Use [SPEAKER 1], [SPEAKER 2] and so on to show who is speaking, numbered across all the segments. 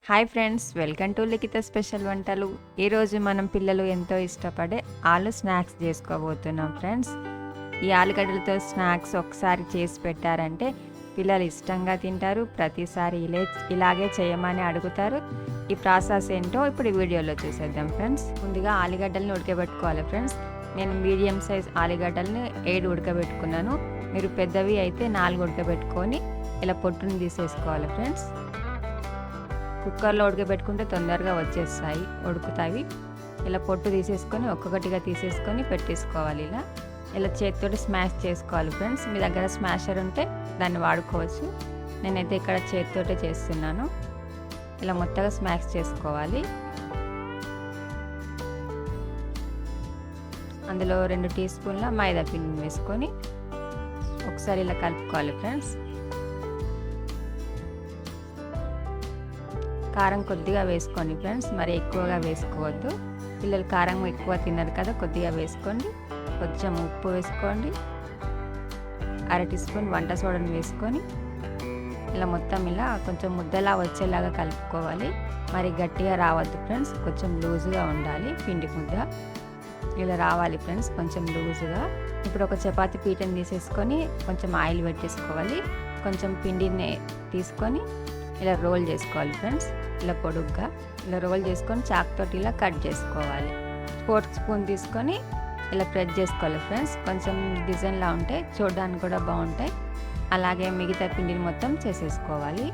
[SPEAKER 1] Hi friends, welcome to Likhitha special వంటలు. ఈరోజు మనం పిల్లలు ఎంతో ఇష్టపడే ఆలు స్నాక్స్ చేసుకోబోతున్నాం ఫ్రెండ్స్. ఈ ఆలుగడ్డలతో స్నాక్స్ ఒకసారి చేసి పెట్టారంటే పిల్లలు ఇష్టంగా తింటారు. ప్రతిసారి ఇలాగే చేయమని అడుగుతారు. ఈ ప్రాసెస్ ఏంటో ఇప్పుడు వీడియోలో చూసేద్దాం ఫ్రెండ్స్. ముందుగా ఆలుగడ్డలను ఉడకబెట్టుకోవాలి ఫ్రెండ్స్. నేను మీడియం సైజ్ ఆలుగడ్డల్ని 7 ఉడకబెట్టుకున్నాను. మీరు పెద్దవి అయితే 4 ఉడకబెట్టుకొని ఇలా పొట్టును తీసేసుకోవాలి ఫ్రెండ్స్. కుక్కర్లో ఉడకబెట్టుకుంటే తొందరగా ఉడుకుతాయి. ఇలా పొట్టు తీసేసుకొని ఒక్కొక్కటిగా తీసేసుకొని పెట్టేసుకోవాలి. ఇలా చేతితోటి స్మాష్ చేసుకోవాలి ఫ్రెండ్స్. మీ దగ్గర స్మాషర్ ఉంటే దాన్ని వాడుకోవచ్చు. నేనైతే ఇక్కడ చేతితోటే చేస్తున్నాను. ఇలా మొత్తగా స్మాష్ చేసుకోవాలి. అందులో 2 టీ స్పూన్ల మైదా పిండిని వేసుకొని ఒకసారి ఇలా కలుపుకోవాలి ఫ్రెండ్స్. కారం కొద్దిగా వేసుకోండి ఫ్రెండ్స్, మరి ఎక్కువగా వేసుకోవద్దు. పిల్లలు కారం ఎక్కువ తిన్నారు కదా, కొద్దిగా వేసుకోండి. కొంచెం ఉప్పు వేసుకోండి. 1/2 టీ స్పూన్ వంట సోడాను వేసుకొని ఇలా మొత్తం ఇలా కొంచెం ముద్దలా వచ్చేలాగా కలుపుకోవాలి. మరి గట్టిగా రావద్దు ఫ్రెండ్స్, కొంచెం లూజుగా ఉండాలి. పిండి ముద్ద ఇలా రావాలి ఫ్రెండ్స్, కొంచెం లూజుగా. ఇప్పుడు ఒక చపాతీ పీటని తీసేసుకొని కొంచెం ఆయిల్ పెట్టేసుకోవాలి. కొంచెం పిండిని తీసుకొని ఇలా రోల్ చేసుకోవాలి ఫ్రెండ్స్. ఇలా పొడుగ్గా ఇలా రోల్ చేసుకొని చాక్తోటి ఇలా కట్ చేసుకోవాలి. ఫోర్క్ స్పూన్ తీసుకొని ఇలా ప్రెస్ చేసుకోవాలి ఫ్రెండ్స్. కొంచెం డిజైన్లా ఉంటే చూడడానికి కూడా బాగుంటాయి. అలాగే మిగతా పిండిని మొత్తం చేసేసుకోవాలి.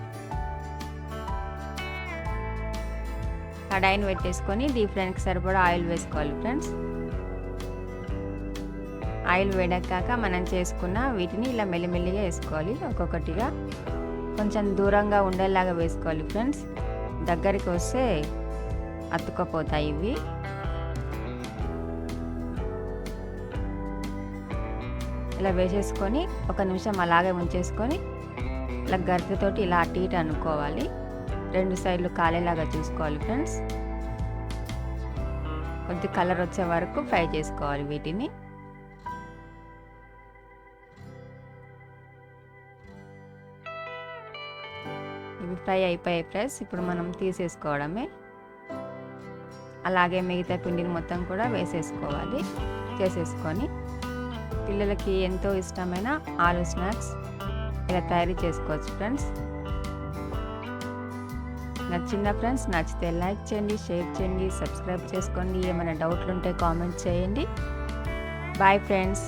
[SPEAKER 1] కడాయిని పెట్టేసుకొని డీప్ ఫ్రైకి సరిపడా ఆయిల్ వేసుకోవాలి ఫ్రెండ్స్. ఆయిల్ వేడెక్కాక మనం చేసుకున్న వీటిని ఇలా మెల్లిమెల్లిగా వేసుకోవాలి. ఒక్కొక్కటిగా కొంచెం దూరంగా ఉండేలాగా వేసుకోవాలి ఫ్రెండ్స్. దగ్గరికి వస్తే అతుక్కపోతాయి ఇవి. ఇలా వేసేసుకొని 1 నిమిషం అలాగే ఉంచేసుకొని ఇలా గరిటెతోటి ఇలా అటు ఇటు అనుకోవాలి. 2 సైడ్లు కాలేలాగా చూసుకోవాలి ఫ్రెండ్స్. కొద్ది కలర్ వచ్చే వరకు ఫ్రై చేసుకోవాలి వీటిని. ఇవి ఫ్రై అయిపోయాయి ఫ్రెండ్స్. ఇప్పుడు మనం తీసేసుకోవడమే. అలాగే మిగతా పిండిని మొత్తం కూడా వేసేసుకోవాలి. చేసేసుకొని పిల్లలకి ఎంతో ఇష్టమైన ఆలు స్నాక్స్ ఇలా తయారు చేసుకోవచ్చు ఫ్రెండ్స్. నచ్చిందా ఫ్రెండ్స్? నచ్చితే లైక్ చేయండి, షేర్ చేయండి, సబ్స్క్రైబ్ చేసుకోండి. ఏమైనా డౌట్లు ఉంటే కామెంట్ చేయండి. Bye friends.